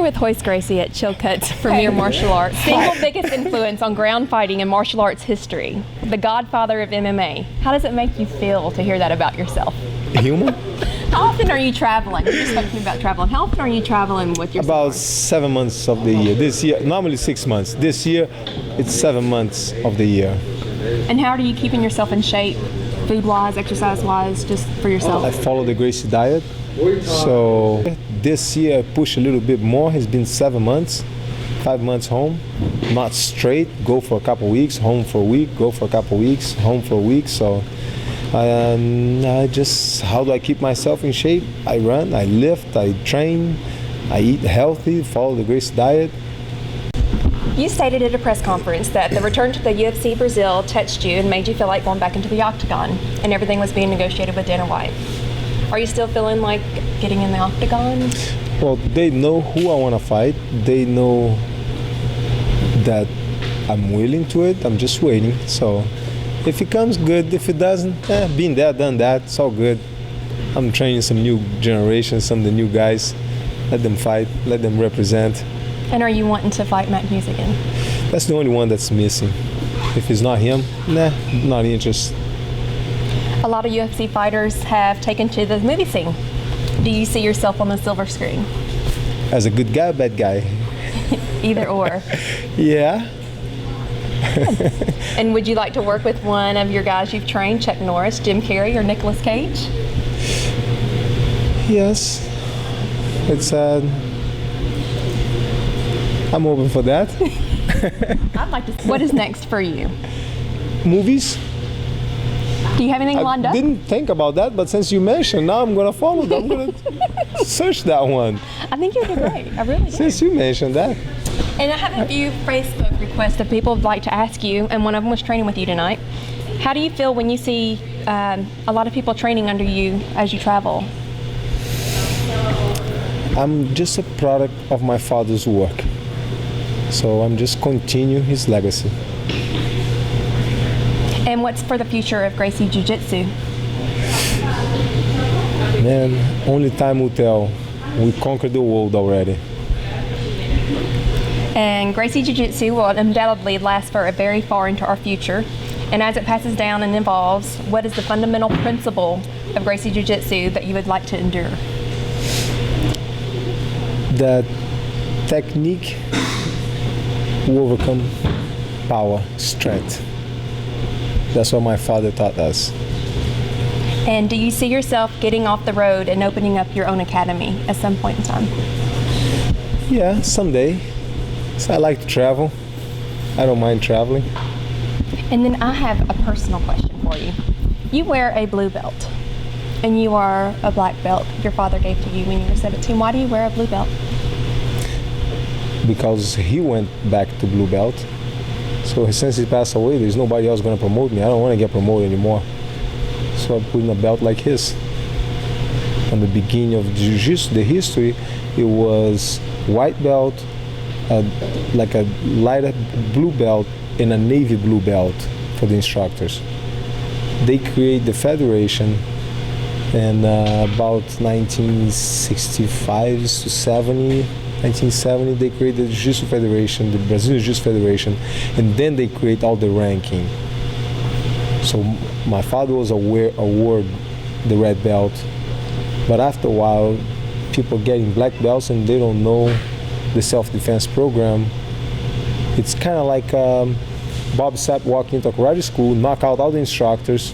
with ROYCE GRACIE at CHILCUTT'S Premier Martial Arts, single biggest influence on ground fighting and martial arts history, the godfather of MMA. How does it make you feel to hear that about yourself? Human? How often are you traveling? You just spoke to me about traveling. How often are you traveling with your About sport? 7 months of the year. This year, normally 6 months. This year, it's 7 months of the year. And how are you keeping yourself in shape, food-wise, exercise-wise, just for yourself? I follow the Gracie diet. So this year I push a little bit more. It's been 7 months, 5 months home, not straight. Go for a couple weeks, home for a week. Go for a couple weeks, home for a week. So I just, how do I keep myself in shape? I run, I lift, I train, I eat healthy, follow the Gracie diet. You stated at a press conference that the return to the UFC Brazil touched you and made you feel like going back into the octagon, and everything was being negotiated with Dana White. Are you still feeling like getting in the octagon? Well, they know who I want to fight. They know that I'm willing to it. I'm just waiting. So if it comes, good. If it doesn't, been there, done that. It's all good. I'm training some new generations, some of the new guys. Let them fight. Let them represent. And are you wanting to fight Matt Hughes again? That's the only one that's missing. If it's not him, not interested. A lot of UFC fighters have taken to the movie scene. Do you see yourself on the silver screen? As a good guy, bad guy? Either or. Yeah. And would you like to work with one of your guys you've trained, Chuck Norris, Jim Carrey, or Nicolas Cage? Yes. It's I'm open for that. I'd like to. What is next for you? Movies? Do you have anything lined I up? didn't think about that, but since you mentioned, now I'm gonna follow them. I'm gonna search that one. I think you'll do great. I really do. Since you mentioned that. And I have a few Facebook requests that people would like to ask you, and one of them was training with you tonight. How do you feel when you see a lot of people training under you as you travel? I'm just a product of my father's work. So I'm just continue his legacy. And what's for the future of Gracie Jiu-Jitsu? Man, only time will tell. We conquered the world already. And Gracie Jiu-Jitsu will undoubtedly last for a very far into our future. And as it passes down and evolves, what is the fundamental principle of Gracie Jiu-Jitsu that you would like to endure? That technique will overcome power, strength. That's what my father taught us. And do you see yourself getting off the road and opening up your own academy at some point in time? Yeah, someday. So I like to travel. I don't mind traveling. And then I have a personal question for you. You wear a blue belt, and you are a black belt your father gave to you when you were 17. Why do you wear a blue belt? Because he went back to blue belt. So since he passed away, there's nobody else going to promote me. I don't want to get promoted anymore. So I put in a belt like his. From the beginning of Jiu-Jitsu, the history, it was white belt, like a lighter blue belt, and a navy blue belt for the instructors. They create the federation in about 1965 to 70. 1970, they created the Jiu-Jitsu Federation, the Brazilian Jiu-Jitsu Federation, and then they create all the ranking. So my father was awarded the red belt, but after a while, people getting black belts and they don't know the self-defense program. It's kind of like Bob Sapp walking into a karate school, knock out all the instructors.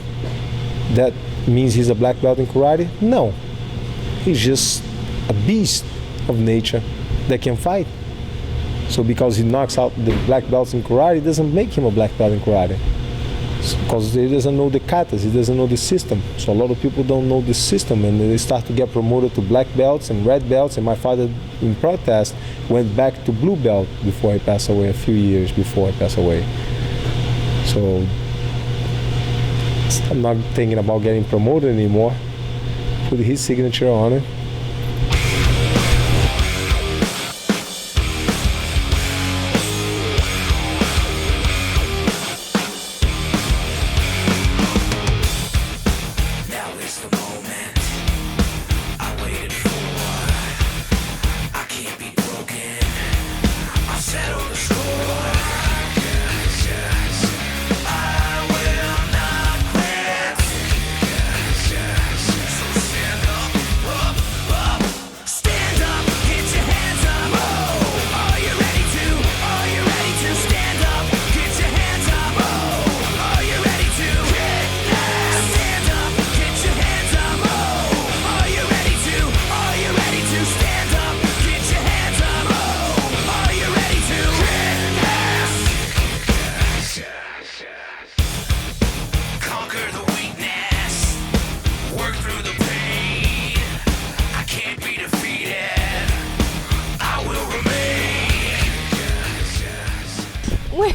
That means he's a black belt in karate? No, he's just a beast of nature that can fight. So because he knocks out the black belts in karate, it doesn't make him a black belt in karate. Because he doesn't know the katas, he doesn't know the system. So a lot of people don't know the system, and they start to get promoted to black belts and red belts. And my father, in protest, went back to blue belt before he passed away, a few years before he passed away. So I'm not thinking about getting promoted anymore. Put his signature on it. I waited for. I can't be broken.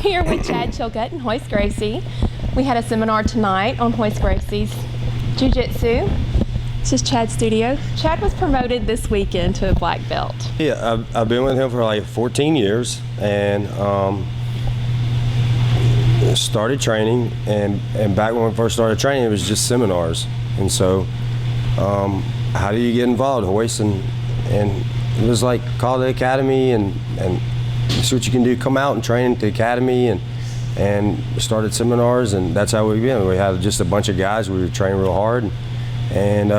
here with Chad Chilcutt and ROYCE Gracie. We had a seminar tonight on ROYCE Gracie's Jiu-Jitsu. This is Chad's studio. Chad was promoted this weekend to a black belt. Yeah, I've been with him for like 14 years and started training. And back when we first started training, it was just seminars. And so, how do you get involved, ROYCE? And it was like, call the academy and see what you can do. Come out and train at the academy, and started seminars, and that's how we began. We had just a bunch of guys. We were training real hard, and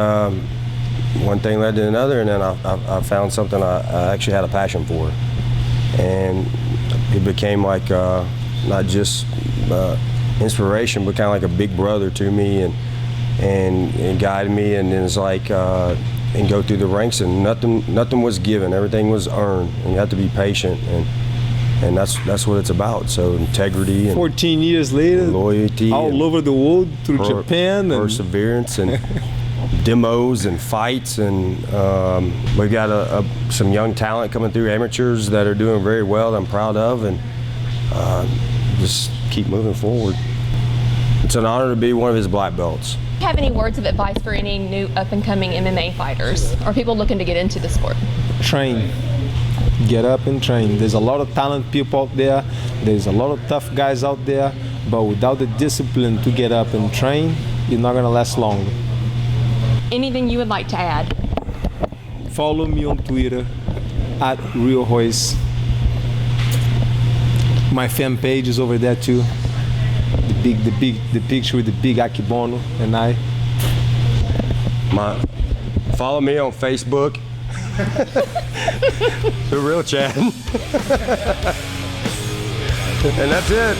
one thing led to another, and then I found something I actually had a passion for, and it became like not just inspiration, but kind of like a big brother to me, and guided me, and then it's like and go through the ranks, and nothing was given, everything was earned, and you have to be patient, and that's what it's about. So integrity and 14 years later, loyalty, all over the world, through Japan, and perseverance, and demos and fights, and we've got some young talent coming through, amateurs that are doing very well that I'm proud of, and just keep moving forward. It's an honor to be one of his black belts. Do you have any words of advice for any new up-and-coming MMA fighters or people looking to get into the sport? train. Get up and train. There's a lot of talented people out there. There's a lot of tough guys out there. But without the discipline to get up and train, you're not gonna last long. Anything you would like to add? Follow me on Twitter at RealRoyce. My fan page is over there too. The picture with the big Akibono and I. Follow me on Facebook. The Real Chad. And that's it.